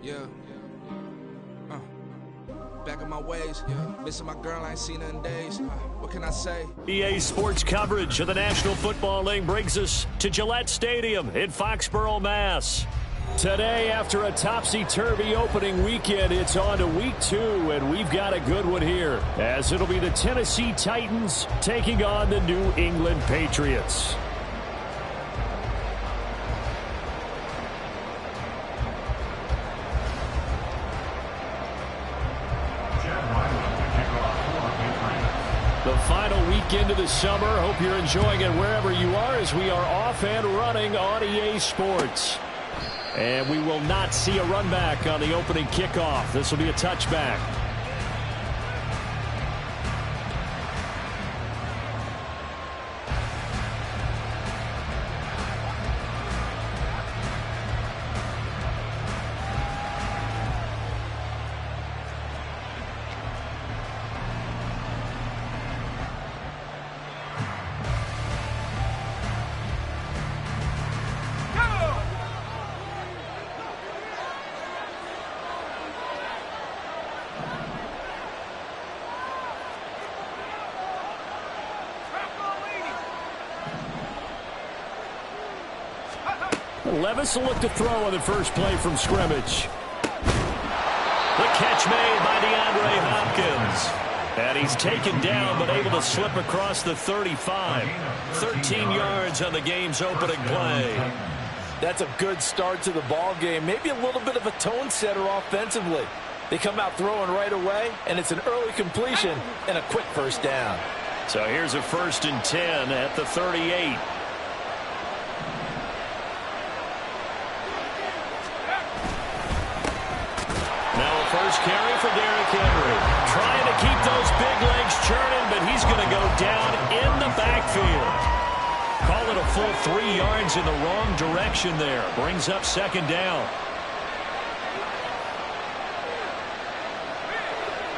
Yeah. Back in my ways, missing my girl, I ain't seen her in days. What can I say? EA Sports coverage of the National Football League brings us to Gillette Stadium in Foxborough, Mass. Today, after a topsy-turvy opening weekend, it's on to week 2, and we've got a good one here, as it'll be the Tennessee Titans taking on the New England Patriots. The final weekend of the summer. Hope you're enjoying it wherever you are as we are off and running on EA Sports. And we will not see a run back on the opening kickoff. This will be a touchback. Levis will look to throw on the first play from scrimmage. The catch made by DeAndre Hopkins. And he's taken down but able to slip across the 35. 13 yards on the game's opening play. That's a good start to the ball game. Maybe a little bit of a tone setter offensively. They come out throwing right away, and it's an early completion and a quick first down. So here's a 1st and 10 at the 38. First carry for Derrick Henry. Trying to keep those big legs churning, but he's going to go down in the backfield. Call it a full 3 yards in the wrong direction there. Brings up 2nd down.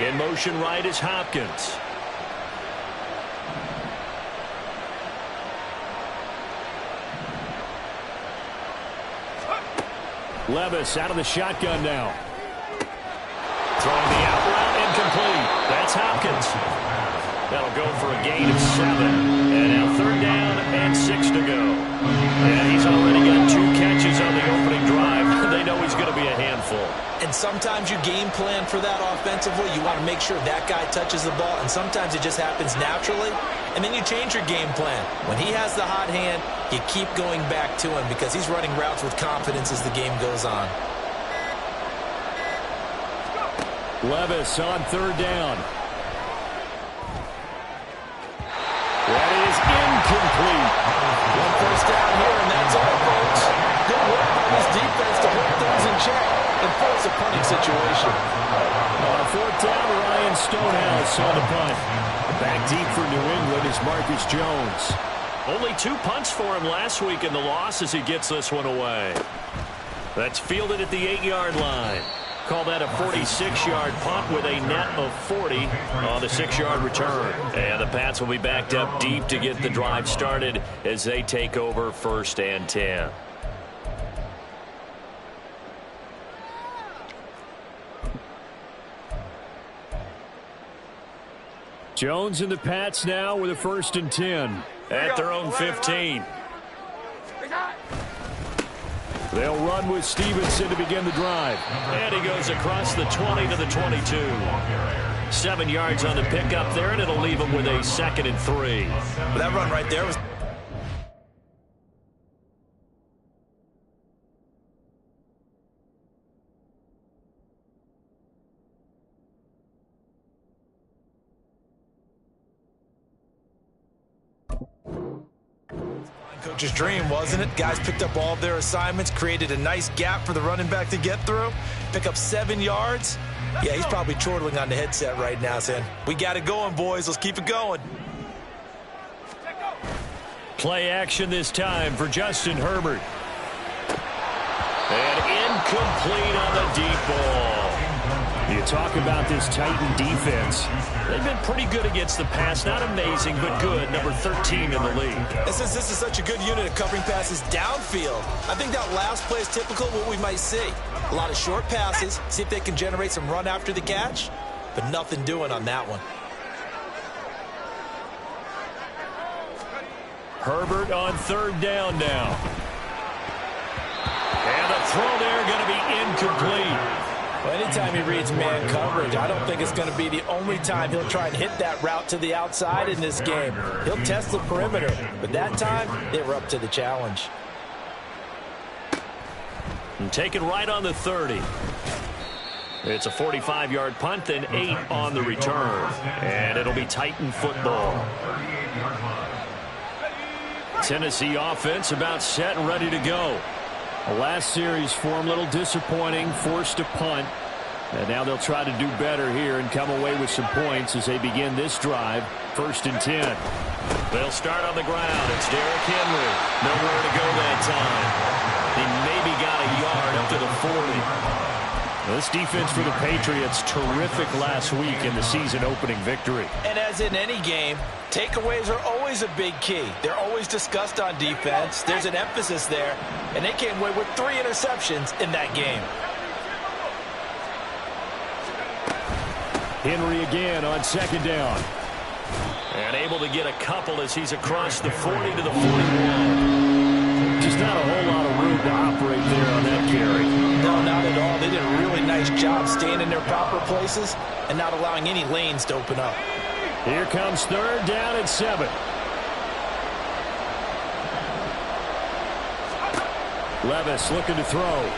In motion right is Hopkins. Levis out of the shotgun now. Throwing the out route incomplete. That's Hopkins. That'll go for a gain of 7. And now 3rd down and 6 to go. And he's already got 2 catches on the opening drive. They know he's going to be a handful. And sometimes you game plan for that offensively. You want to make sure that guy touches the ball. And sometimes it just happens naturally. And then you change your game plan. When he has the hot hand, you keep going back to him because he's running routes with confidence as the game goes on. Levis on 3rd down. That is incomplete. 1 first down here, and that's all, folks. Good work by this defense to hold things in check and force a punting situation. On 4th down, Ryan Stonehouse on the punt. Back deep for New England is Marcus Jones. Only 2 punts for him last week in the loss as he gets this one away. That's fielded at the 8-yard line. Call that a 46-yard punt with a net of 40 on the 6-yard return. And the Pats will be backed up deep to get the drive started as they take over 1st and 10. Jones and the Pats now with a 1st and 10 at their own 15. They'll run with Stevenson to begin the drive. And he goes across the 20 to the 22. 7 yards on the pickup there, and it'll leave him with a 2nd and 3. That run right there was... Coach's dream, wasn't it? Guys picked up all of their assignments, created a nice gap for the running back to get through, pick up 7 yards. Yeah, he's probably chortling on the headset right now saying, we got it going, boys. Let's keep it going. Play action this time for Justin Herbert. And incomplete on the deep ball. You talk about this Titan defense. They've been pretty good against the pass. Not amazing, but good. Number 13 in the league. And since this is such a good unit of covering passes downfield, I think that last play is typical of what we might see. A lot of short passes, see if they can generate some run after the catch, but nothing doing on that one. Herbert on third down now. And the throw there going to be incomplete. Well, anytime he reads man coverage, I don't think it's going to be the only time he'll try and hit that route to the outside in this game. He'll test the perimeter, but that time, they were up to the challenge. And taken right on the 30. It's a 45-yard punt, then 8 on the return. And it'll be Titan football. Tennessee offense about set and ready to go. The last series for him, a little disappointing, forced a punt. And now they'll try to do better here and come away with some points as they begin this drive. 1st and 10. They'll start on the ground. It's Derrick Henry. Nowhere to go that time. He maybe got a yard up to the 40. This defense for the Patriots, terrific last week in the season-opening victory. And as in any game, takeaways are always a big key. They're always discussed on defense. There's an emphasis there, and they came away with 3 interceptions in that game. Henry again on 2nd down. And able to get a couple as he's across the 40 to the 41. Just not a whole lot of room to operate there on that carry. No, not at all. They did a really nice job staying in their proper places and not allowing any lanes to open up. Here comes 3rd down and 7. Levis looking to throw.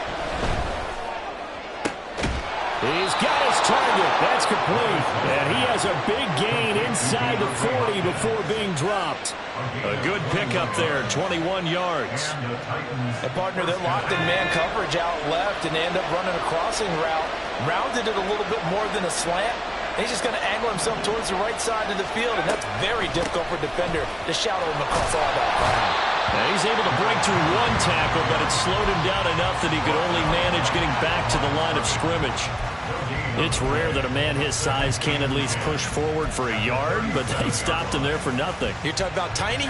He's got his target. That's complete. And he has a big gain inside the 40 before being dropped. A good pickup there, 21 yards. And partner, they're locked in man coverage out left, and they end up running a crossing route. Rounded it a little bit more than a slant. He's just going to angle himself towards the right side of the field, and that's very difficult for a defender to shadow him across all that ground. Now he's able to break through 1 tackle, but it slowed him down enough that he could only manage getting back to the line of scrimmage. It's rare that a man his size can at least push forward for a yard, but they stopped him there for nothing. You're talking about tiny?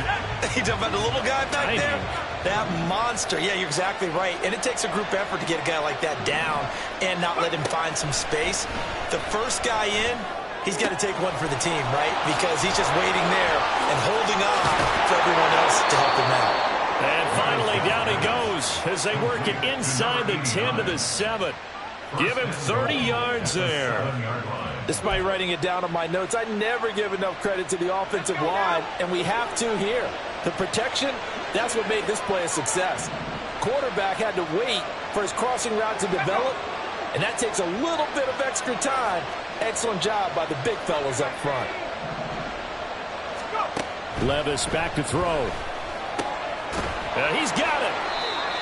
You're talking about the little guy back there? That monster. Yeah, you're exactly right. And it takes a group effort to get a guy like that down and not let him find some space. The first guy in, he's got to take one for the team, right? Because he's just waiting there and holding on for everyone else to help him out. And finally, down he goes as they work it inside the 10 to the 7. Give him 30 yards there. Despite writing it down on my notes, I never give enough credit to the offensive line, and we have to here. The protection, that's what made this play a success. Quarterback had to wait for his crossing route to develop, and that takes a little bit of extra time. Excellent job by the big fellas up front. Levis back to throw. He's got it.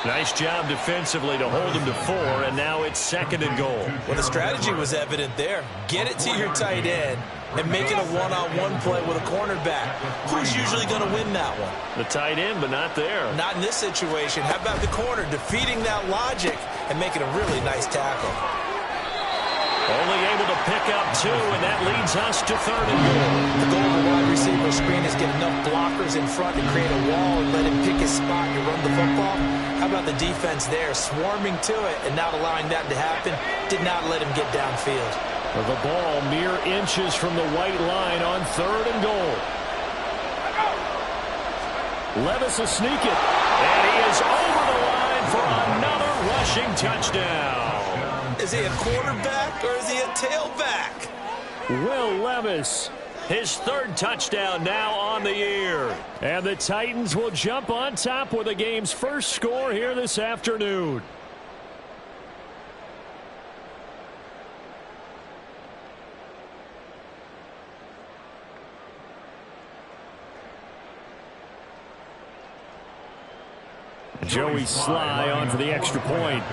Nice job defensively to hold him to 4, and now it's 2nd and goal. Well, the strategy was evident there. Get it to your tight end and make it a one-on-one play with a cornerback. Who's usually going to win that one? The tight end, but not there. Not in this situation. How about the corner defeating that logic and making a really nice tackle? Only able to pick up 2, and that leads us to 3rd and goal. The goal of a wide receiver screen is get enough blockers in front to create a wall and let him pick his spot to run the football. How about the defense there, swarming to it and not allowing that to happen? Did not let him get downfield. The ball mere inches from the white line on 3rd and goal. Levis will sneak it, and he is over the line for another rushing touchdown. Is he a quarterback or is he a tailback? Will Levis, his 3rd touchdown now on the year. And the Titans will jump on top with the game's first score here this afternoon. Joey Sly on for the extra point.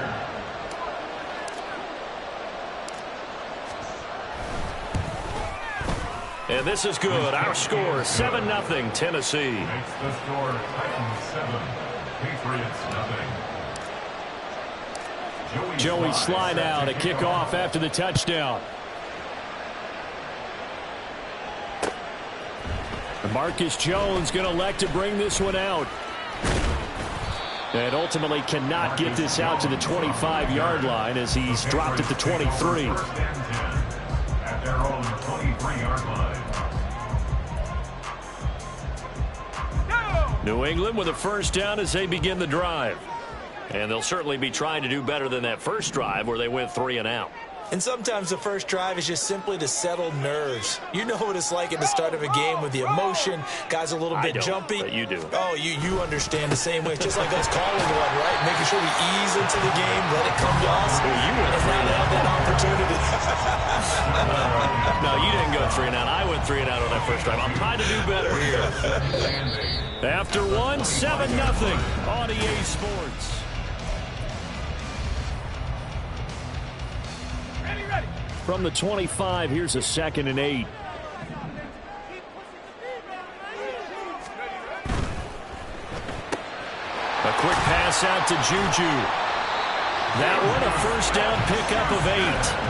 And this is good. Our score, 7-0, Tennessee. Makes the score Titans 7, Patriots 0. Joey Sly now to kick off after the touchdown. Marcus Jones going to elect to bring this one out. And ultimately cannot get this out to the 25-yard line as he's dropped at the 23. At their own 23-yard line. New England with a first down as they begin the drive. And they'll certainly be trying to do better than that first drive where they went 3 and out. And sometimes the first drive is just simply to settle nerves. You know what it's like at the start of a game with the emotion. Guys a little bit jumpy. But you do. Oh, you understand the same way. It's just like us calling one, right? Making sure we ease into the game, let it come to us. Well, you went and now they have that opportunity. No, you didn't go 3 and out. I went 3 and out on that first drive. I'm trying to do better here. After 1, 7-0 on EA Sports. From the 25, here's a 2nd and 8. A quick pass out to Juju. That one, a first down pickup of 8.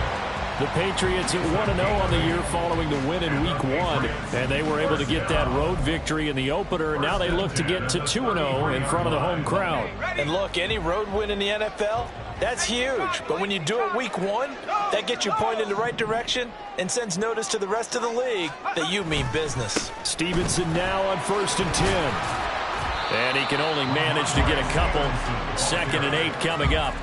The Patriots at 1-0 on the year following the win in Week 1. And they were able to get that road victory in the opener. Now they look to get to 2-0 in front of the home crowd. And look, any road win in the NFL, that's huge. But when you do it Week 1, that gets you pointed in the right direction and sends notice to the rest of the league that you mean business. Stevenson now on 1st and 10. And he can only manage to get a couple. 2nd and 8 coming up.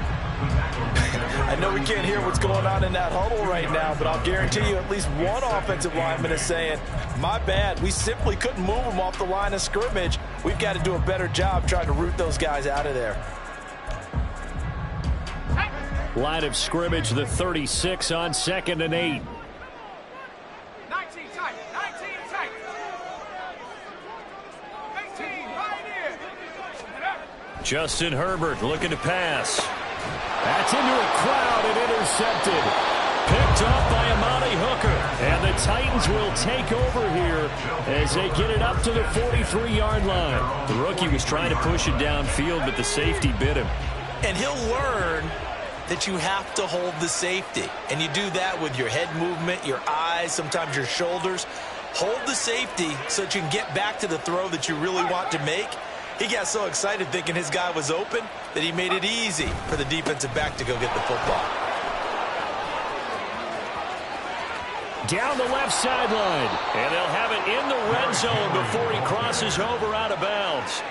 I know we can't hear what's going on in that huddle right now, but I'll guarantee you at least one offensive lineman is saying, my bad, we simply couldn't move them off the line of scrimmage. We've got to do a better job trying to root those guys out of there. Line of scrimmage, the 36 on 2nd and 8. 19 tight, 19 tight. 18 right here. Justin Herbert looking to pass. That's into a crowd and intercepted. Picked up by Amani Hooker. And the Titans will take over here as they get it up to the 43-yard line. The rookie was trying to push it downfield, but the safety bit him. And he'll learn that you have to hold the safety. And you do that with your head movement, your eyes, sometimes your shoulders. Hold the safety so that you can get back to the throw that you really want to make. He got so excited thinking his guy was open that he made it easy for the defensive back to go get the football. Down the left sideline. And they'll have it in the red zone before he crosses over out of bounds.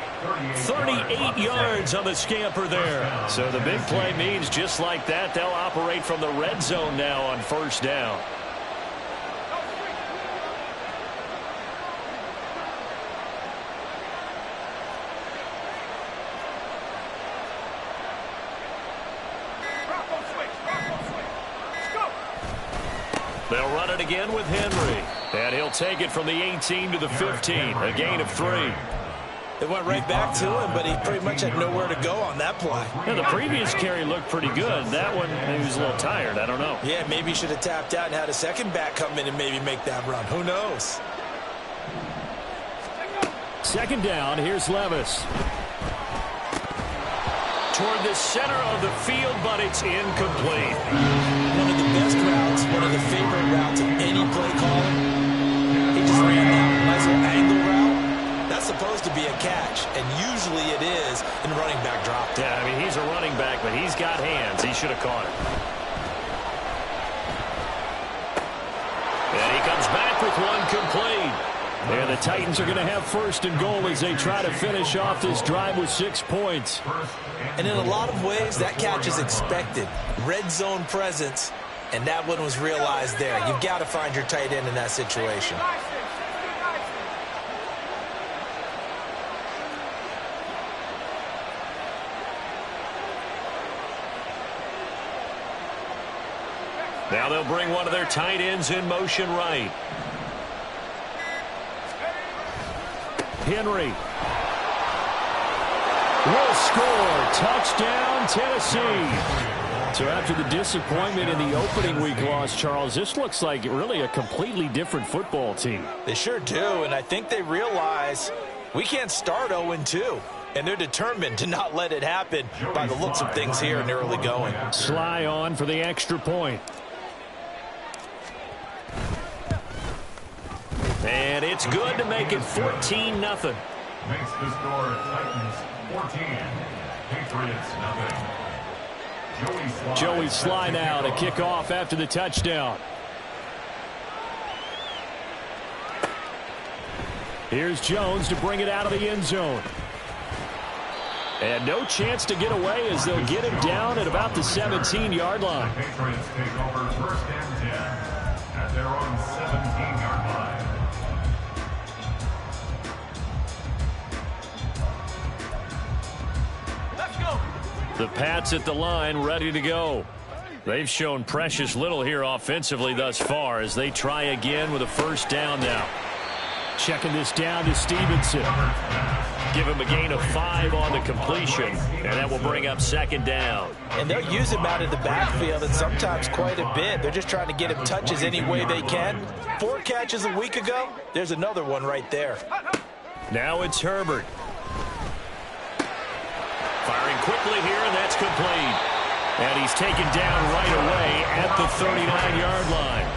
38 yards on the scamper there. So the big play means just like that, they'll operate from the red zone now on 1st down. They'll run it again with Henry. And he'll take it from the 18 to the 15. A gain of 3. It went right back to him, but he pretty much had nowhere to go on that play. Yeah, the previous carry looked pretty good. That one, he was a little tired. I don't know. Yeah, maybe he should have tapped out and had a second back come in and maybe make that run. Who knows? 2nd down. Here's Levis. Toward the center of the field, but it's incomplete. One of the best routes, one of the favorite routes of any play caller. He just ran that nice little angle route. That's supposed to be a catch, and usually it is in running back drop. Yeah, I mean, he's a running back, but he's got hands. He should have caught it. And he comes back with one complete. And the Titans are going to have 1st and goal as they try to finish off this drive with 6 points. And in a lot of ways, that catch is expected. Red zone presence, and that one was realized there. You've got to find your tight end in that situation. Now they'll bring one of their tight ends in motion right. Henry will score. Touchdown, Tennessee. So after the disappointment in the opening week loss, Charles, this looks like really a completely different football team. They sure do, and I think they realize we can't start 0-2. And they're determined to not let it happen by the looks of things here in the early going. Sly on for the extra point. And it's good to make it 14-0. Makes the score Titans 14, Patriots nothing. Joey Sly now to kick off after the touchdown. Here's Jones to bring it out of the end zone. And no chance to get away as they'll get him down at about the 17-yard line. The Patriots take over first and 10 at their own 17-yard line. Let's go. The Pats at the line, ready to go. They've shown precious little here offensively thus far as they try again with a first down now. Checking this down to Stevenson. Give him a gain of 5 on the completion, and that will bring up second down. And they'll use him out of the backfield, and sometimes quite a bit. They're just trying to get him touches any way they can. 4 catches a week ago. There's another one right there. Now it's Herbert. Firing quickly here, and that's complete. And he's taken down right away at the 39-yard line.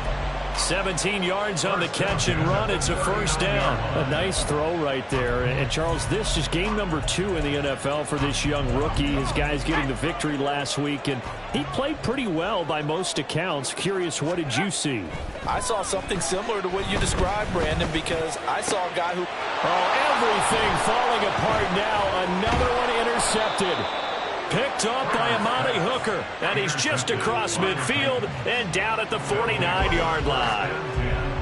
17 yards on the catch and run. It's a first down. A nice throw right there. And Charles, this is game number 2 in the NFL for this young rookie. His guys getting the victory last week, and he played pretty well by most accounts. Curious, what did you see? I saw something similar to what you described, Brandon, because I saw a guy who... Oh, everything falling apart now. Another one intercepted. Picked off by Amani Hooker, and he's just across midfield and down at the 49-yard line.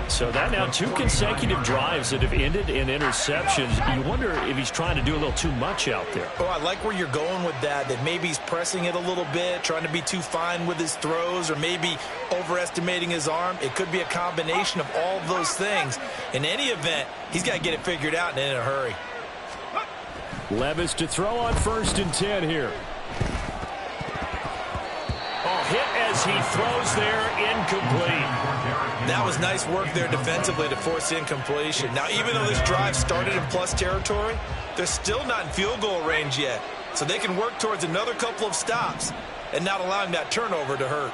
So that now 2 consecutive drives that have ended in interceptions. You wonder if he's trying to do a little too much out there. Oh, I like where you're going with that maybe he's pressing it a little bit, trying to be too fine with his throws, or maybe overestimating his arm. It could be a combination of all of those things. In any event, he's got to get it figured out and in a hurry. Levis to throw on 1st and 10 here. Oh, hit as he throws there, incomplete. That was nice work there defensively to force incompletion. Now, even though this drive started in plus territory, they're still not in field goal range yet. So they can work towards another couple of stops and not allowing that turnover to hurt.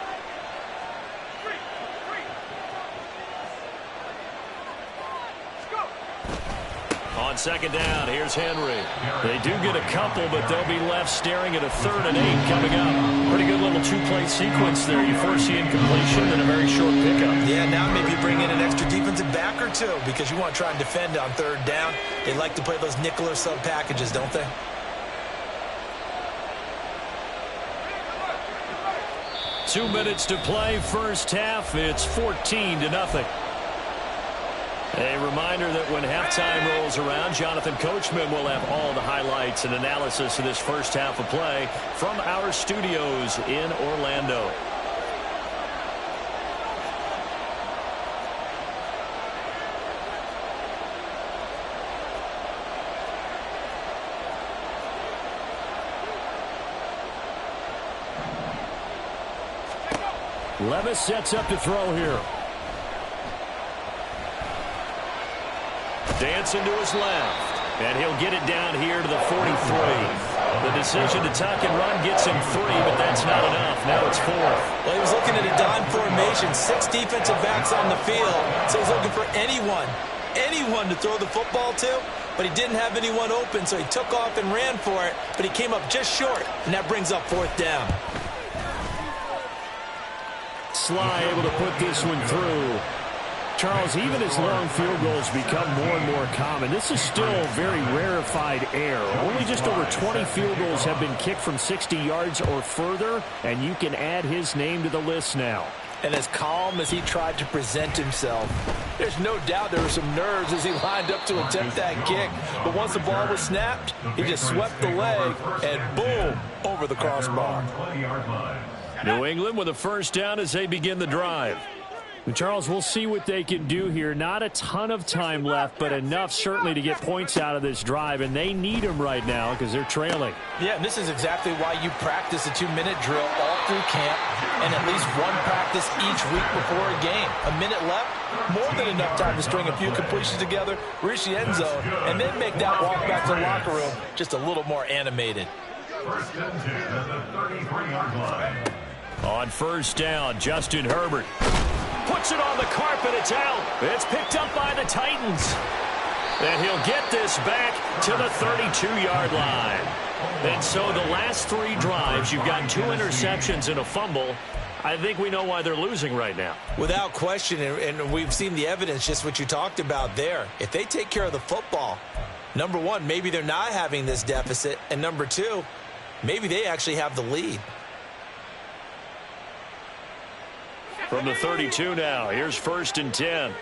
On second down, here's Henry. They do get a couple, but they'll be left staring at a 3rd and 8 coming up. Pretty good little 2-play sequence there. You force the incompletion and a very short pickup. Yeah, now maybe you bring in an extra defensive back or 2 because you want to try and defend on 3rd down. They like to play those nickel or sub packages, don't they? Two minutes to play, first half. It's 14-0. A reminder that when halftime rolls around, Jonathan Coachman will have all the highlights and analysis of this first half of play from our studios in Orlando. Levis sets up to throw here. Dancing to his left, and he'll get it down here to the 43. The decision to tuck and run gets him 3, but that's not enough. Now it's 4th. Well, he was looking at a dime formation, 6 defensive backs on the field, so he's looking for anyone to throw the football to, but he didn't have anyone open, so he took off and ran for it, but he came up just short, and that brings up 4th down. Sly able to put this one through. Charles, even as long field goals become more and more common, this is still very rarefied air. Only just over 20 field goals have been kicked from 60 yards or further, and you can add his name to the list now. And as calm as he tried to present himself, there's no doubt there were some nerves as he lined up to attempt that kick. But once the ball was snapped, he just swept the leg and boom, over the crossbar. New England with a first down as they begin the drive. Charles, we'll see what they can do here. Not a ton of time left, but enough certainly to get points out of this drive, and they need them right now because they're trailing. Yeah, and this is exactly why you practice a 2-minute drill all through camp and at least one practice each week before a game. A minute left, more than enough time to string a few completions together, reach the end zone, and then make that walk back to the locker room just a little more animated. First and 10 at the 33-yard line. On first down, Justin Herbert puts it on the carpet. It's out. It's picked up by the Titans. And he'll get this back to the 32-yard line. And so the last 3 drives, you've got 2 interceptions and a fumble. I think we know why they're losing right now. Without question, and we've seen the evidence, just what you talked about there. If they take care of the football, number one, maybe they're not having this deficit. And number two, maybe they actually have the lead. From the 32 now, here's first and 10.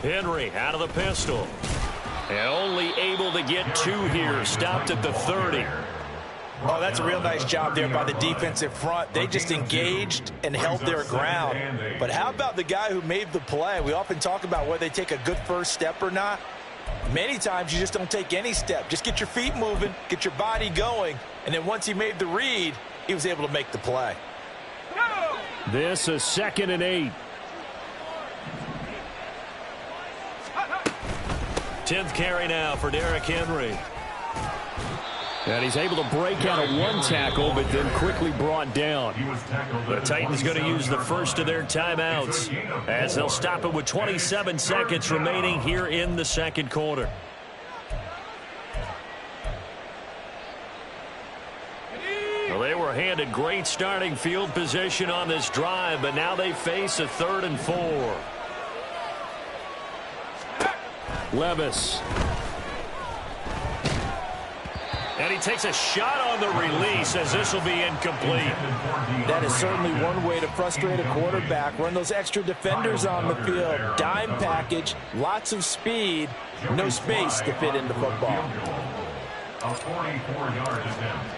Henry out of the pistol. And only able to get 2 here. Stopped at the 30. Oh, that's a real nice job there by the defensive front. They just engaged and held their ground. But how about the guy who made the play? We often talk about whether they take a good first step or not. Many times you just don't take any step. Just get your feet moving, get your body going, and then once he made the read, he was able to make the play. This is 2nd and 8. 10th carry now for Derrick Henry. And he's able to break out of 1 tackle, but then quickly brought down. The Titans going to use the first of their timeouts as they'll stop it with 27 seconds remaining here in the second quarter. Well, they were handed great starting field position on this drive, but now they face a 3rd and 4. Levis. And he takes a shot on the release as this will be incomplete. That is certainly one way to frustrate a quarterback. Run those extra defenders on the field. Dime package, lots of speed, no space to fit into football. A 44-yard attempt.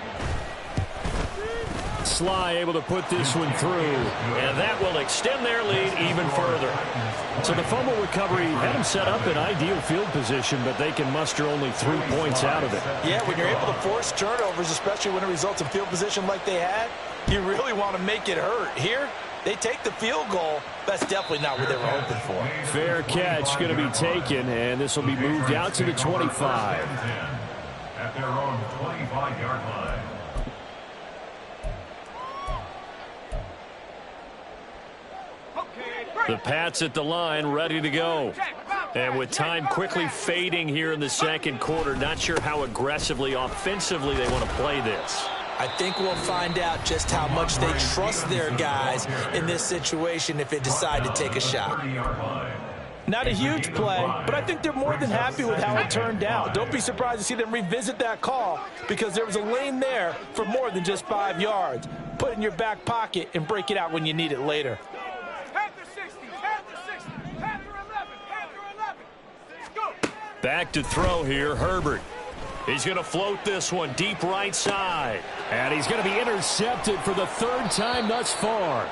Sly able to put this one through, and that will extend their lead even further. So the fumble recovery had them set up in ideal field position, but they can muster only 3 points out of it. Yeah, when you're able to force turnovers, especially when it results in field position like they had, you really want to make it hurt. Here, they take the field goal. That's definitely not what they were hoping for. Fair catch going to be taken, and this will be moved out to the 25. At their own 25-yard line. The Pats at the line, ready to go. And with time quickly fading here in the second quarter, not sure how aggressively, offensively they want to play this. I think we'll find out just how much they trust their guys in this situation if they decide to take a shot. Not a huge play, but I think they're more than happy with how it turned out. Don't be surprised to see them revisit that call because there was a lane there for more than just 5 yards. Put it in your back pocket and break it out when you need it later. Back to throw here, Herbert. He's going to float this one deep right side. And he's going to be intercepted for the 3rd time thus far.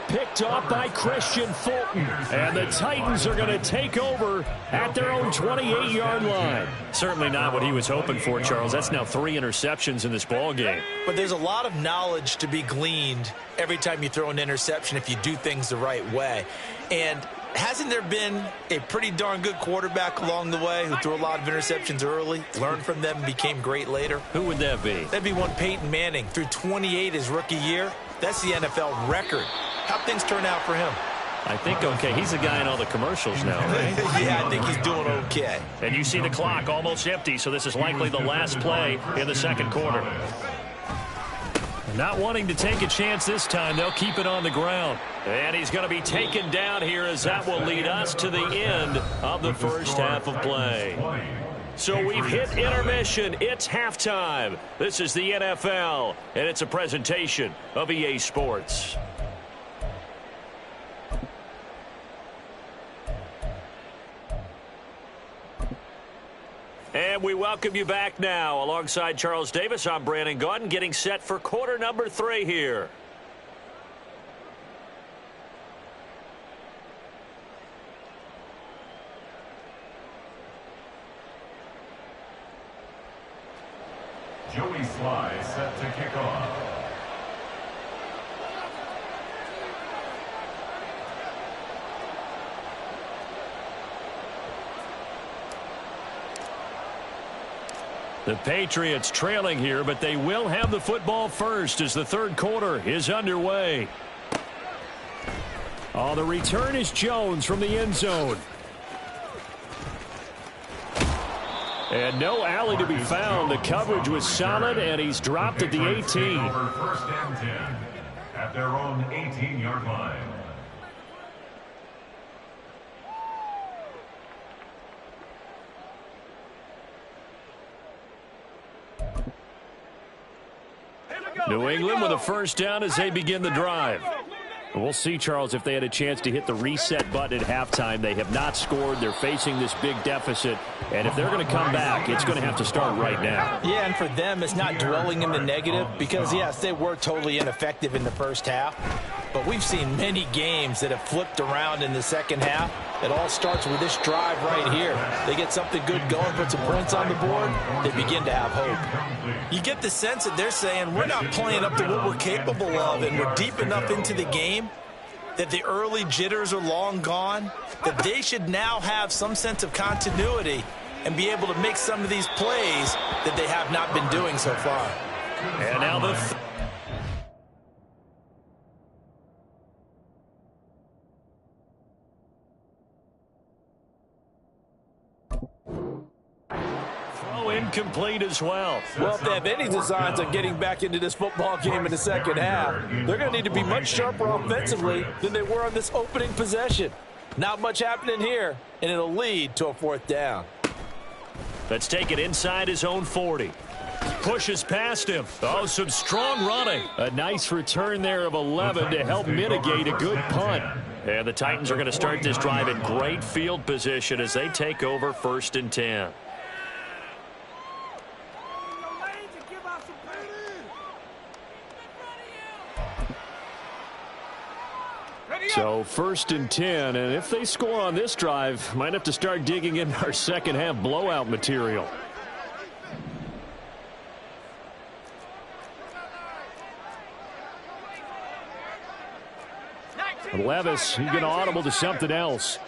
Picked off by Christian Fulton. And the Titans are going to take over at their own 28-yard line. Certainly not what he was hoping for, Charles. That's now 3 interceptions in this ball game. But there's a lot of knowledge to be gleaned every time you throw an interception if you do things the right way. And hasn't there been a pretty darn good quarterback along the way who threw a lot of interceptions early, learned from them, and became great later? Who would that be? That'd be one Peyton Manning. Threw 28 his rookie year. That's the NFL record. How'd things turn out for him? I think okay. He's the guy in all the commercials now, right? Yeah, I think he's doing okay. And you see the clock almost empty, so this is likely the last play in the second quarter. Not wanting to take a chance this time, they'll keep it on the ground. And he's going to be taken down here as that will lead us to the end of the first half of play. So we've hit intermission. It's halftime. This is the NFL, and it's a presentation of EA Sports. And And we welcome you back now. Alongside Charles Davis, I'm Brandon Gaudin, getting set for quarter number 3 here. Joey Sly set to kick off. The Patriots trailing here, but they will have the football first as the third quarter is underway. Oh, the return is Jones from the end zone. And no alley to be found. The coverage was solid, and he's dropped at the 18. First and 10 at their own 18-yard line. New England with a first down as they begin the drive. We'll see, Charles, if they had a chance to hit the reset button at halftime. They have not scored. They're facing this big deficit. And if they're going to come back, it's going to have to start right now. Yeah, and for them, it's not dwelling in the negative because, yes, they were totally ineffective in the first half. But we've seen many games that have flipped around in the second half. It all starts with this drive right here. They get something good going, put some points on the board, they begin to have hope. You get the sense that they're saying we're not playing up to what we're capable of, and we're deep enough into the game that the early jitters are long gone, that they should now have some sense of continuity and be able to make some of these plays that they have not been doing so far. And now the throw incomplete as well. Well, if they have any designs on getting back into this football game in the second half, they're going to need to be much sharper offensively than they were on this opening possession. Not much happening here, and it'll lead to a fourth down. Let's take it inside his own 40. Pushes past him. Oh, some strong running. A nice return there of 11 to help mitigate a good punt. And the Titans are going to start this drive in great field position as they take over 1st and 10. So 1st and 10, and if they score on this drive, might have to start digging in our second half blowout material. Levis, he's going to audible to something else.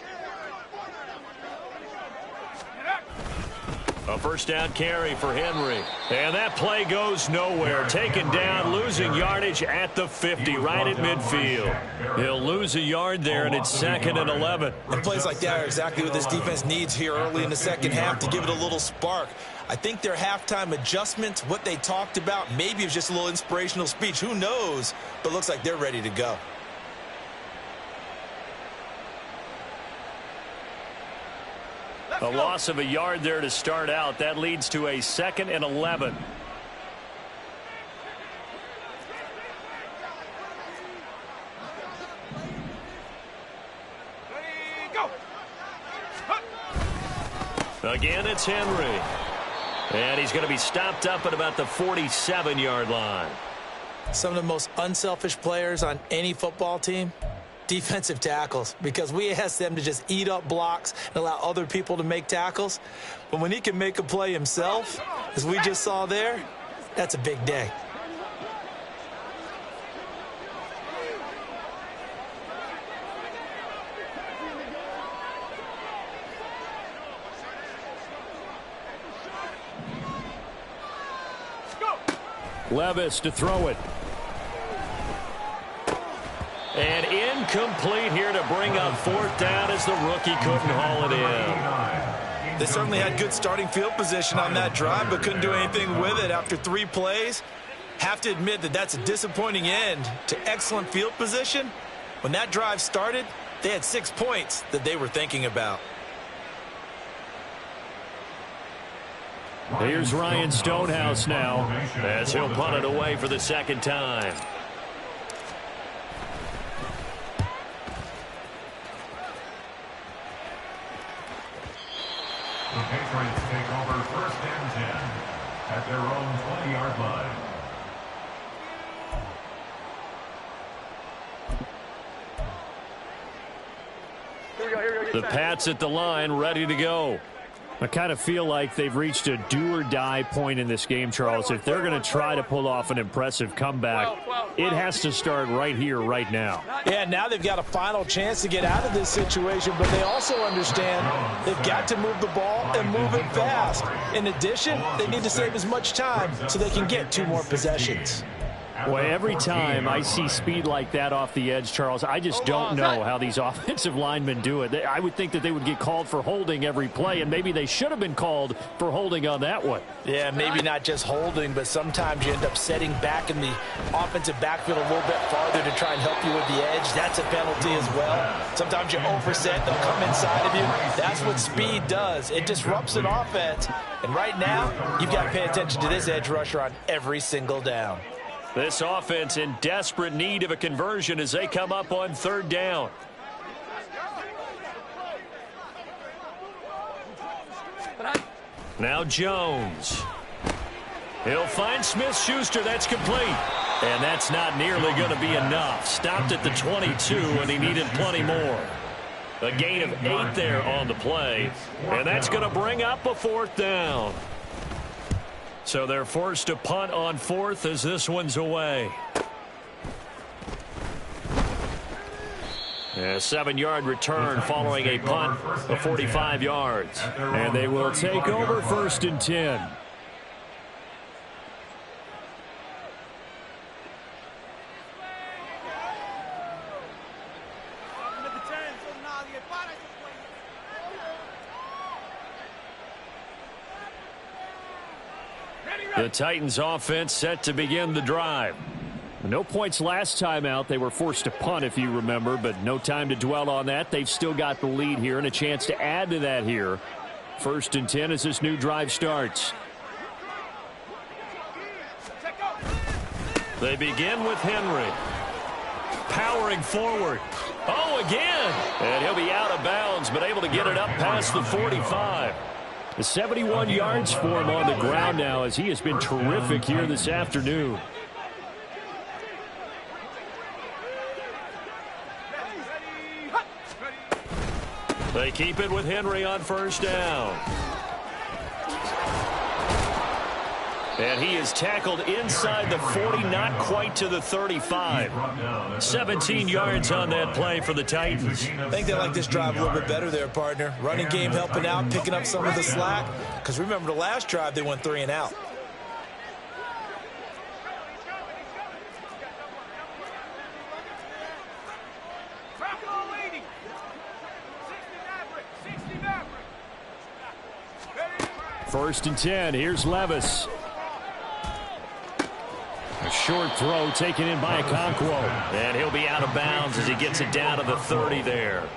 A first down carry for Henry. And that play goes nowhere. Taken down, losing yardage at the 50, right at midfield. He'll lose a yard there, and it's 2nd and 11. And plays like that are exactly what this defense needs here early in the second half to give it a little spark. I think their halftime adjustments, what they talked about, maybe it was just a little inspirational speech. Who knows? But looks like they're ready to go. A loss of a yard there to start out. That leads to a 2nd and 11. Again, it's Henry. And he's going to be stopped up at about the 47-yard line. Some of the most unselfish players on any football team, defensive tackles, because we ask them to just eat up blocks and allow other people to make tackles. But when he can make a play himself, as we just saw there, that's a big day. Levis to throw it. And incomplete here to bring up 4th down as the rookie couldn't haul it in. They certainly had good starting field position on that drive, but couldn't do anything with it after 3 plays. Have to admit that that's a disappointing end to excellent field position. When that drive started, they had 6 points that they were thinking about. Here's Ryan Stonehouse now as he'll punt it away for the 2nd time. The Patriots take over 1st and 10 at their own 20-yard line. The Pats at the line, ready to go. I kind of feel like they've reached a do-or-die point in this game, Charles. If they're going to try to pull off an impressive comeback, it has to start right here, right now. Yeah, now they've got a final chance to get out of this situation, but they also understand they've got to move the ball and move it fast. In addition, they need to save as much time so they can get 2 more possessions. Boy, every time I see speed like that off the edge, Charles, I just don't know how these offensive linemen do it. I would think that they would get called for holding every play, and maybe they should have been called for holding on that one. Yeah, maybe not just holding, but sometimes you end up setting back in the offensive backfield a little bit farther to try and help you with the edge. That's a penalty as well. Sometimes you overset, they'll come inside of you. That's what speed does. It disrupts an offense. And right now, you've got to pay attention to this edge rusher on every single down. This offense in desperate need of a conversion as they come up on 3rd down. Now Jones. He'll find Smith-Schuster. That's complete. And that's not nearly going to be enough. Stopped at the 22, and he needed plenty more. A gain of 8 there on the play. And that's going to bring up a 4th down. So they're forced to punt on 4th as this one's away. A 7-yard return following a punt of 45 yards. And they will take over 1st and 10. The Titans offense set to begin the drive. No points last time out. They were forced to punt, if you remember, but no time to dwell on that. They've still got the lead here and a chance to add to that here. 1st and 10 as this new drive starts. They begin with Henry. Powering forward. Oh, again! And he'll be out of bounds, but able to get it up past the 45. 71 yards for him on the ground now as he has been terrific here this afternoon. They keep it with Henry on 1st down. And he is tackled inside the 40, not quite to the 35. 17 yards on that play for the Titans. I think they like this drive a little bit better there, partner. Running game helping out, picking up some of the slack. Because remember, the last drive, they went 3 and out. First and 10. Here's Levis. A short throw taken in by Okonkwo. And he'll be out of bounds as he gets it down to the 30 there.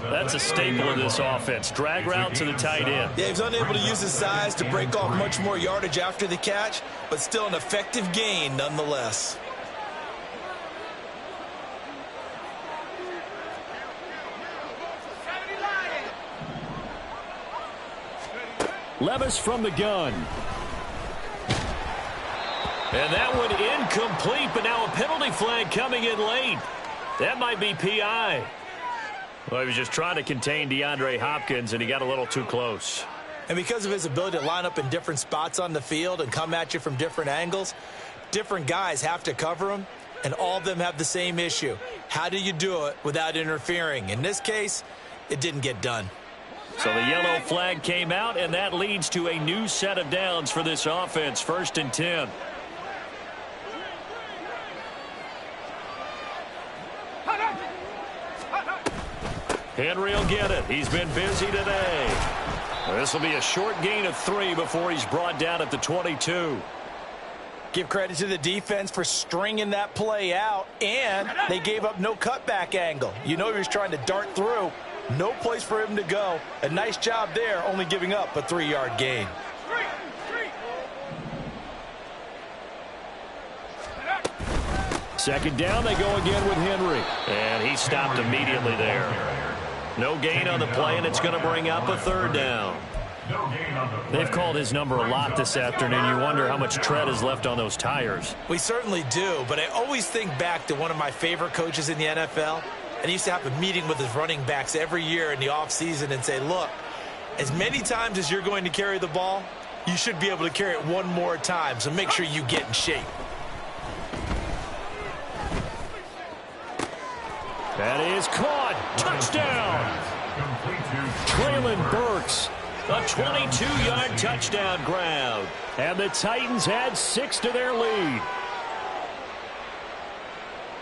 That's a staple of this offense. Drag route to the tight end. Yeah, he's unable to use his size to break off much more yardage after the catch, but still an effective gain nonetheless. Levis from the gun. And that one incomplete, but now a penalty flag coming in late. That might be PI. Well, he was just trying to contain DeAndre Hopkins, and he got a little too close. And because of his ability to line up in different spots on the field and come at you from different angles, different guys have to cover him, and all of them have the same issue. How do you do it without interfering? In this case, it didn't get done. So the yellow flag came out, and that leads to a new set of downs for this offense. 1st and 10. Henry will get it. He's been busy today. This will be a short gain of 3 before he's brought down at the 22. Give credit to the defense for stringing that play out, and they gave up no cutback angle. You know he was trying to dart through. No place for him to go. A nice job there, only giving up a 3-yard gain. Second down, they go again with Henry. And he stopped immediately there. No gain on the play, and it's going to bring up a 3rd down. No gain on the play. They've called his number a lot this afternoon. You wonder how much tread is left on those tires. We certainly do, but I always think back to one of my favorite coaches in the NFL, and he used to have a meeting with his running backs every year in the offseason and say, look, as many times as you're going to carry the ball, you should be able to carry it one more time, so make sure you get in shape. That is caught. Touchdown. Traylon Burks. A 22-yard touchdown grab. And the Titans add 6 to their lead.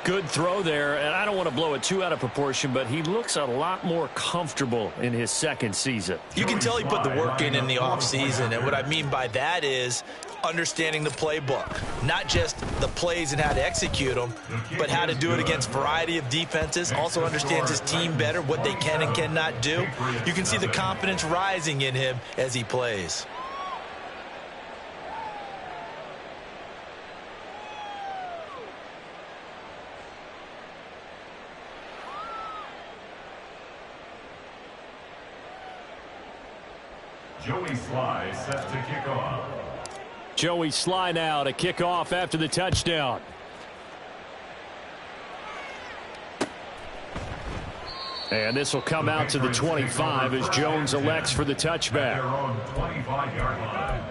Good throw there, and I don't want to blow it too out of proportion, but he looks a lot more comfortable in his second season. You can tell he put the work in the offseason, and what I mean by that is understanding the playbook. Not just the plays and how to execute them, but how to do it against a variety of defenses. Also understands his team better, what they can and cannot do. You can see the confidence rising in him as he plays. Joey Sly set to kick off. Joey Sly now to kick off after the touchdown. And this will come out to the 25 as Jones elects for the touchback. Their own 25-yard line.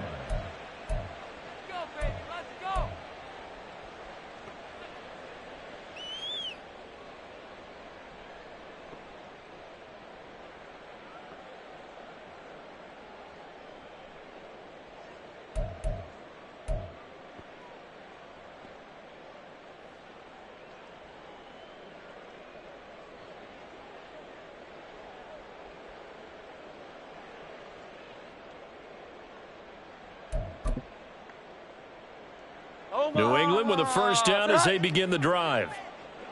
New England with a first down as they begin the drive.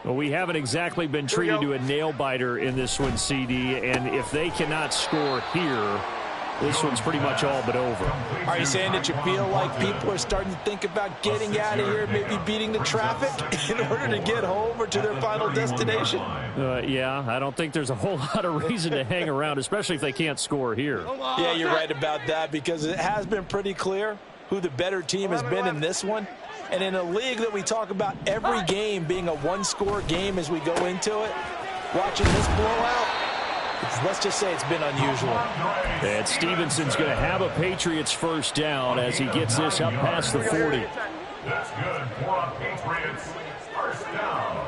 Well, we haven't exactly been treated to a nail-biter in this one, CD, and if they cannot score here, this one's pretty much all but over. Are you saying that you feel like people are starting to think about getting out of here, maybe beating the traffic in order to get home or to their final destination? Yeah, I don't think there's a whole lot of reason to hang around, especially if they can't score here. Yeah, you're right about that, because it has been pretty clear who the better team has been in this one. And in a league that we talk about every game being a one-score game as we go into it, watching this blowout, let's just say it's been unusual. And Stevenson's going to have a Patriots first down as he gets this up past the 40. That's good for a Patriots first down.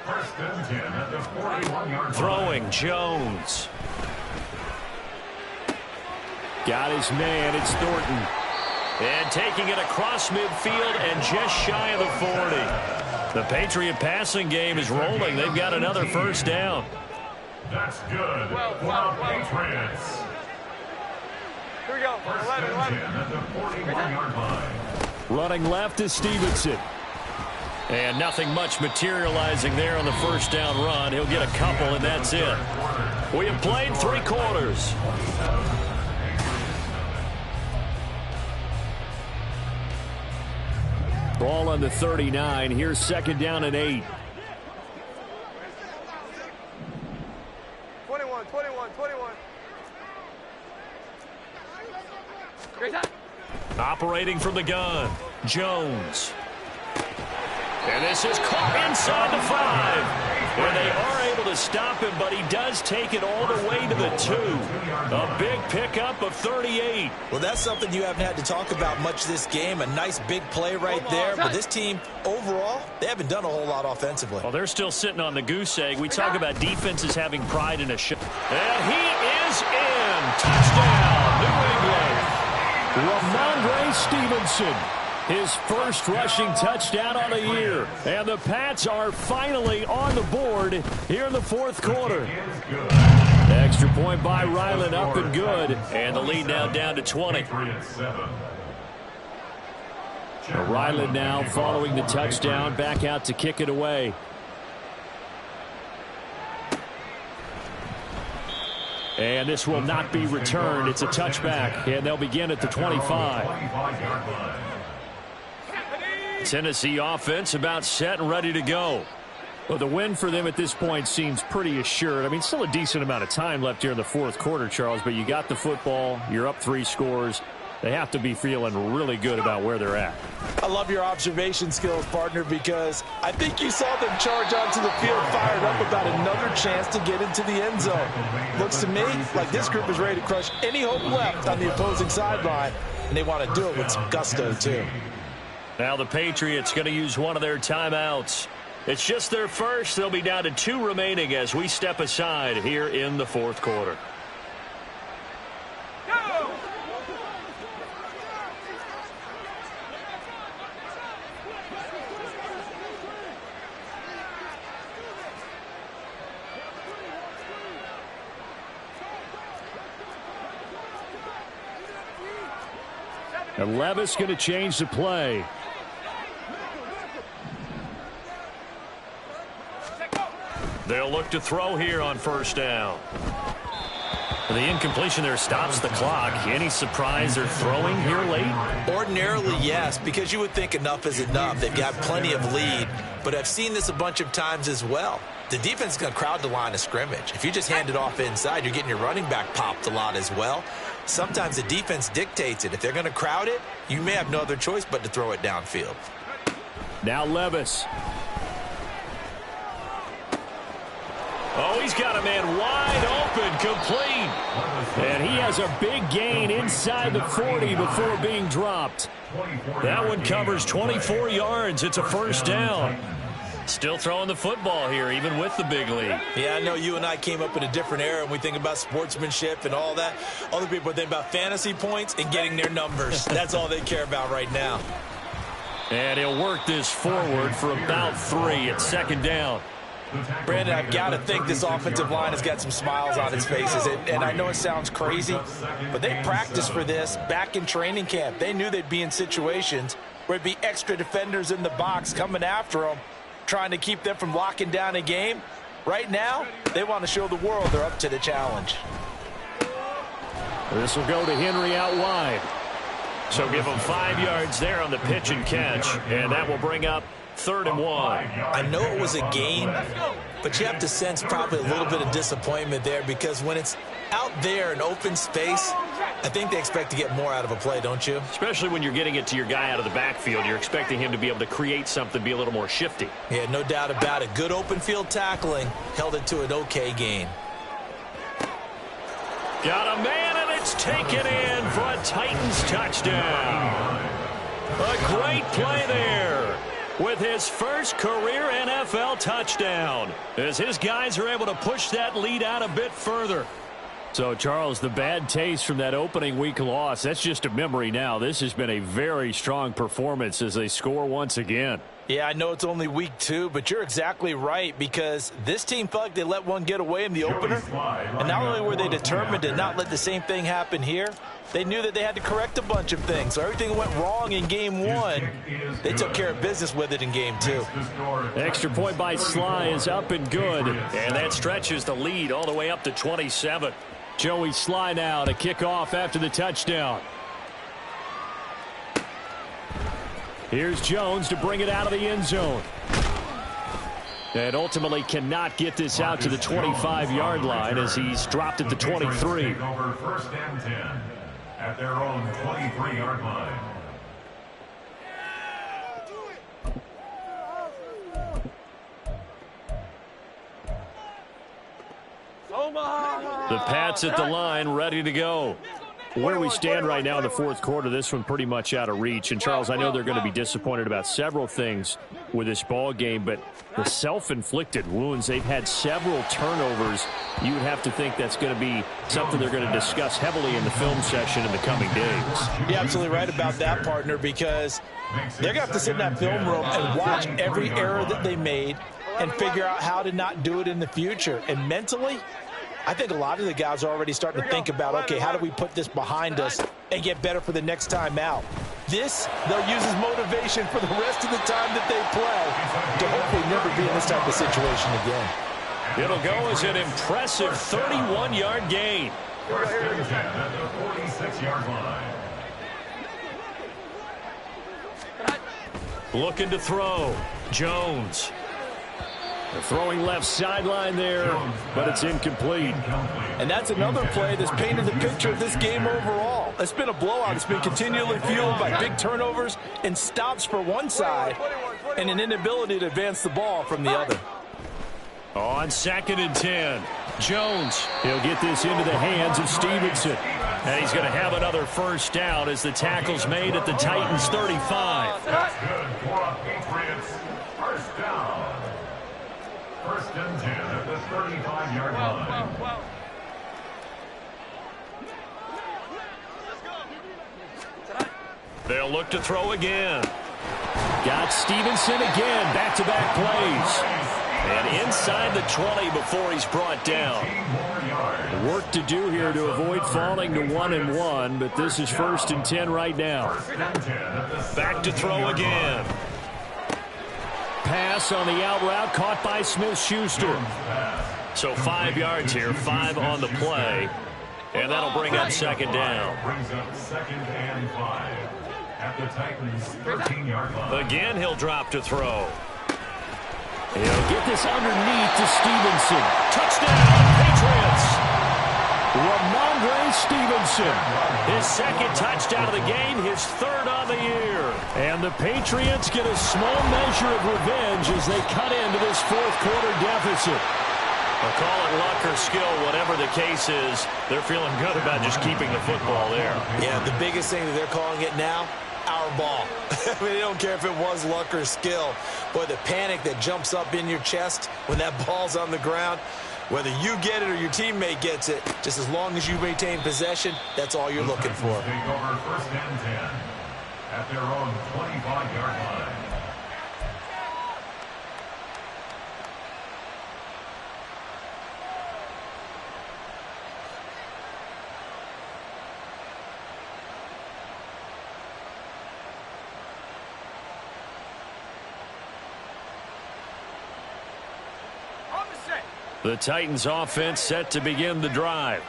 First and 10 at the 41-yard line. Throwing Jones. Got his man. It's Thornton. And taking it across midfield and just shy of the 40. The Patriot passing game is rolling. They've got another first down. That's good for Patriots. Here we go. First and 10 at the 41-yard line. Running left is Stevenson. And nothing much materializing there on the first down run. He'll get a couple, and that's it. We have played 3 quarters. Ball on the 39. Here's second down and 8. 21. Operating from the gun, Jones. And this is caught inside the 5. Where they are able to stop him, but he does take it all the way to the 2. A big pickup of 38. Well, that's something you haven't had to talk about much this game. A nice big play right there. But this team, overall, they haven't done a whole lot offensively. Well, they're still sitting on the goose egg. We talk about defenses having pride in a shot. And he is in. Touchdown, New England. Ramondre Stevenson. His first rushing touchdown on the year. And the Pats are finally on the board here in the fourth quarter. Extra point by Ryland, up and good. And the lead now down to 20. Ryland now following the touchdown, back out to kick it away. And this will not be returned. It's a touchback, and they'll begin at the 25. Tennessee offense about set and ready to go. Well, the win for them at this point seems pretty assured. I mean, still a decent amount of time left here in the fourth quarter, Charles, but you got the football. You're up 3 scores. They have to be feeling really good about where they're at. I love your observation skills, partner, because I think you saw them charge onto the field fired up about another chance to get into the end zone. Looks to me like this group is ready to crush any hope left on the opposing sideline, and they want to do it with some gusto, too. Now the Patriots going to use one of their timeouts. It's just their first. They'll be down to 2 remaining as we step aside here in the fourth quarter. And Levis going to change the play. They'll look to throw here on first down. The incompletion there stops the clock. Any surprise they're throwing here late? Ordinarily, yes, because you would think enough is enough. They've got plenty of lead, but I've seen this a bunch of times as well. The defense is going to crowd the line of scrimmage. If you just hand it off inside, you're getting your running back popped a lot as well. Sometimes the defense dictates it. If they're going to crowd it, you may have no other choice but to throw it downfield. Now Levis. Oh, he's got a man wide open, complete. And he has a big gain inside the 40 before being dropped. That one covers 24 yards. It's a first down. Still throwing the football here, even with the big lead. Yeah, I know you and I came up in a different era, and we think about sportsmanship and all that. Other people think about fantasy points and getting their numbers. That's all they care about right now. And he'll work this forward for about 3 at second down. Brandon, I've got to think this offensive line has got some smiles on its faces. And I know it sounds crazy, but they practiced for this back in training camp. They knew they'd be in situations where it'd be extra defenders in the box coming after them, trying to keep them from locking down a game. Right now, they want to show the world they're up to the challenge. This will go to Henry out wide. So give him 5 yards there on the pitch and catch, and that will bring up 3rd and 1. I know it was a gain, but you have to sense probably a little bit of disappointment there, because when it's out there in open space, I think they expect to get more out of a play, don't you? Especially when you're getting it to your guy out of the backfield. You're expecting him to be able to create something, be a little more shifty. Yeah, no doubt about it. Good open field tackling held it to an okay gain. Got a man, and it's taken in for a Titans touchdown. A great play there with his first career NFL touchdown, as his guys are able to push that lead out a bit further. So, Charles, the bad taste from that opening week loss, that's just a memory now. This has been a very strong performance as they score once again. Yeah, I know it's only week 2, but you're exactly right, because this team felt like they let one get away in the opener. And not only were they determined to not let the same thing happen here, they knew that they had to correct a bunch of things. So everything went wrong in game 1. They took care of business with it in game 2. Extra point by Sly is up and good. And that stretches the lead all the way up to 27. Joey Sly now to kick off after the touchdown. Here's Jones to bring it out of the end zone. And ultimately cannot get this out to the 25-yard line as he's dropped at the 23. Over 1st and 10 at their own 23-yard line. The Pats at the line, ready to go. Where we stand right now in the fourth quarter, this one pretty much out of reach. And, Charles, I know they're going to be disappointed about several things with this ball game, but the self-inflicted wounds, they've had several turnovers. You would have to think that's going to be something they're going to discuss heavily in the film session in the coming days. You're absolutely right about that, partner, because they're going to have to sit in that film room and watch every error that they made and figure out how to not do it in the future. And mentally, I think a lot of the guys are already starting to think about, okay, how do we put this behind us and get better for the next time out? This, they'll use as motivation for the rest of the time that they play to hopefully never be in this type of situation again. It'll go as an impressive 31-yard gain. First and 10 at the 46-yard line. Looking to throw. Jones. Throwing left sideline there, but it's incomplete. And that's another play that's painted the picture of this game overall. It's been a blowout. It's been continually fueled by big turnovers and stops for one side and an inability to advance the ball from the other. On 2nd and 10, Jones. He'll get this into the hands of Stevenson. And he's going to have another first down as the tackle's made at the Titans' 35. That's good for Patriots. First down. 1st and 10 at the 35-yard line. They'll look to throw again. Got Stevenson again. Back-to-back plays. And inside the 20 before he's brought down. Work to do here to avoid falling to 1-1, but this is 1st and 10 right now. Back to throw again. Pass on the out route caught by Smith-Schuster. So 5 yards here, 5 on the play. And that'll bring up 2nd down. Brings up 2nd and 5 at the Titans' 13-yard line. Again, he'll drop to throw. He'll get this underneath to Stevenson. Touchdown, Patriots! Ramondre Stevenson. His 2nd touchdown of the game, his 3rd on the year. And the Patriots get a small measure of revenge as they cut into this 4th quarter deficit. I'll call it luck or skill, whatever the case is. They're feeling good about just keeping the football there. Yeah, the biggest thing that they're calling it now, our ball. I mean, they don't care if it was luck or skill. Boy, the panic that jumps up in your chest when that ball's on the ground, whether you get it or your teammate gets it, just as long as you maintain possession, that's all you're looking for. Take over 1st and 10 at their own 25-yard line. The Titans offense set to begin the drive.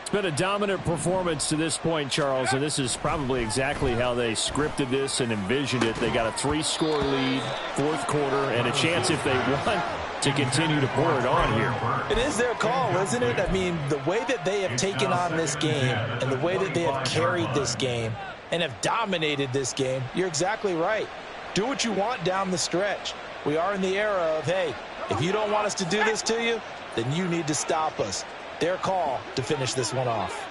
It's been a dominant performance to this point, Charles, and this is probably exactly how they scripted this and envisioned it. They got a 3-score lead, 4th quarter, and a chance if they want to continue to pour it on here. It is their call, isn't it? I mean, the way that they have taken on this game and the way that they have carried this game and have dominated this game, you're exactly right. Do what you want down the stretch. We are in the era of, hey, if you don't want us to do this to you, then you need to stop us. Their call to finish this one off.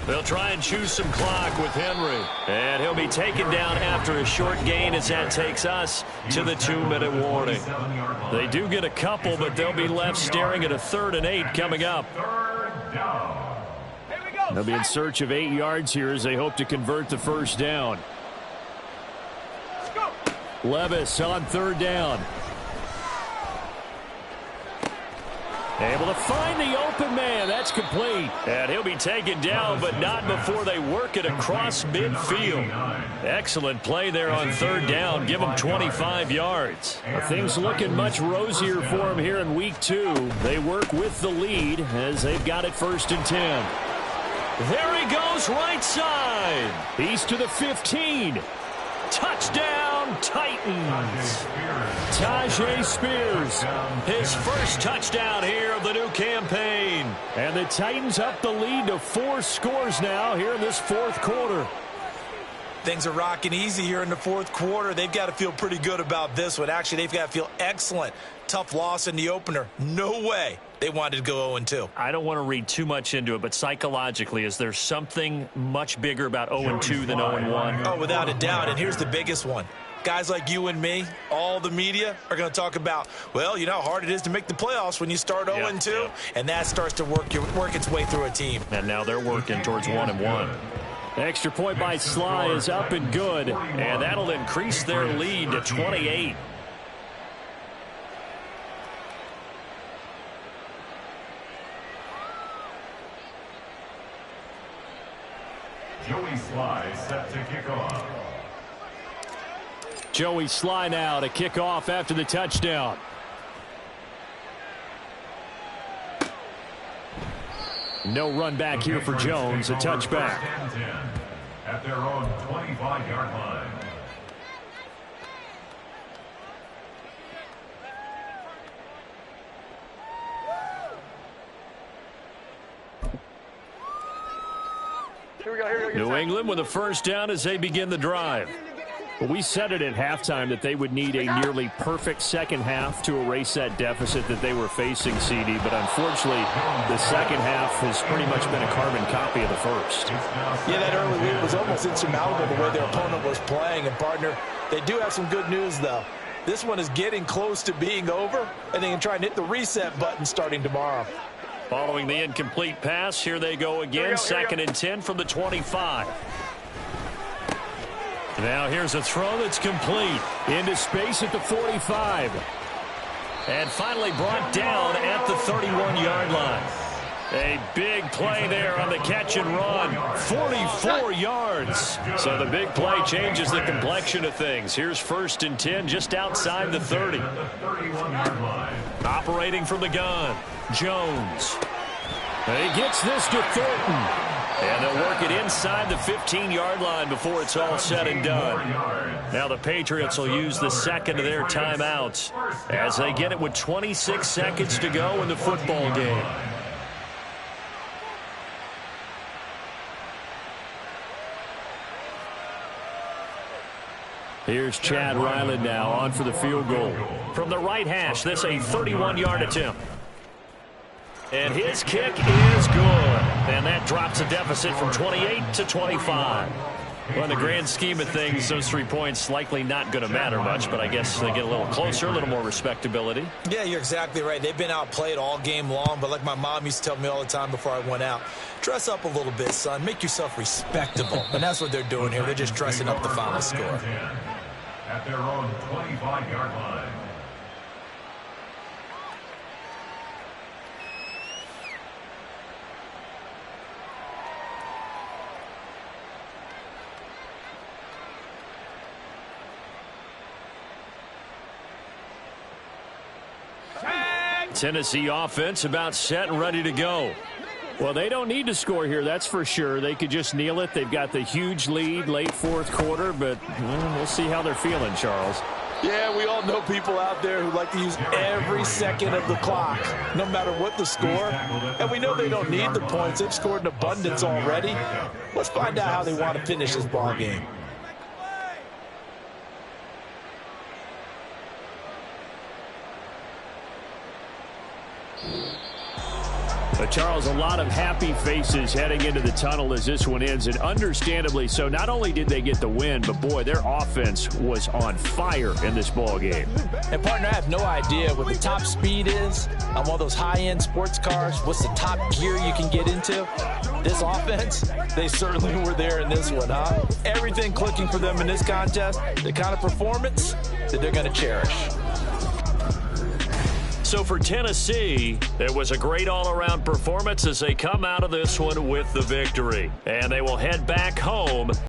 They'll try and choose some clock with Henry. And he'll be taken down after a short gain as that takes us to the 2-minute warning. They do get a couple, but they'll be left staring at a 3rd and 8 coming up. They'll be in search of 8 yards here as they hope to convert the first down. Levis on 3rd down. Able to find the open man. That's complete. And he'll be taken down, but not before they work it across midfield. Excellent play there on 3rd down. Give him 25 yards. Things looking much rosier for him here in week 2. They work with the lead as they've got it 1st and 10. There he goes, right side. He's to the 15. Touchdown, Titans. Tyjae Spears, his first touchdown here of the new campaign. And the Titans up the lead to 4 scores now here in this 4th quarter. Things are rocking easy here in the 4th quarter. They've got to feel pretty good about this one. Actually, they've got to feel excellent. Tough loss in the opener. No way they wanted to go 0-2. I don't want to read too much into it, but psychologically, is there something much bigger about 0-2 than 0-1? Oh, without a doubt. And here's the biggest one. Guys like you and me, all the media, are going to talk about, well, you know how hard it is to make the playoffs when you start 0-2. Yeah. And that starts to work its way through a team. And now they're working towards 1-1. Extra point by Sly is up and good, and that'll increase their lead to 28. Joey Sly set to kick off. Joey Sly now to kick off after the touchdown. No run back here for Jones, a touchback. at their own 25-yard line. Here we go. New England with a first down as they begin the drive. Well, we said it at halftime that they would need a nearly perfect second half to erase that deficit that they were facing, CD. But unfortunately, the second half has pretty much been a carbon copy of the first. Yeah, that early lead was almost insurmountable the way their opponent was playing. And, partner, they do have some good news, though. This one is getting close to being over, and they can try and hit the reset button starting tomorrow. Following the incomplete pass, here they go again. Second and 10 from the 25. Now here's a throw that's complete. Into space at the 45. And finally brought down at the 31-yard line. A big play there on the catch and run. 44 yards. So the big play changes the complexion of things. Here's first and 10 just outside the 30. Operating from the gun, Jones. And he gets this to Thornton. And they'll work it inside the 15-yard line before it's all said and done. Now the Patriots will use the second of their timeouts as they get it with 26 seconds to go in the football game. Here's Chad Ryland now on for the field goal. From the right hash, this a 31-yard attempt. And his kick is good. And that drops a deficit from 28 to 25. Well, in the grand scheme of things, those 3 points likely not going to matter much, but I guess they get a little closer, a little more respectability. Yeah, you're exactly right. They've been outplayed all game long, but like my mom used to tell me all the time before I went out, dress up a little bit, son. Make yourself respectable. And that's what they're doing here. They're just dressing up the final score. At their own 25-yard line. Tennessee offense about set and ready to go. Well, they don't need to score here, that's for sure. They could just kneel it. They've got the huge lead late fourth quarter, but we'll see how they're feeling, Charles. Yeah, we all know people out there who like to use every second of the clock, no matter what the score. And we know they don't need the points. They've scored in abundance already. Let's find out how they want to finish this ball game. But Charles, a lot of happy faces heading into the tunnel as this one ends, and understandably so. Not only did they get the win, but boy, their offense was on fire in this ball game. And partner, I have no idea what the top speed is on one of those high-end sports cars. What's the top gear you can get into? This offense, they certainly were there in this one, huh? Everything clicking for them in this contest, the kind of performance that they're going to cherish. So for Tennessee, it was a great all-around performance as they come out of this one with the victory. And they will head back home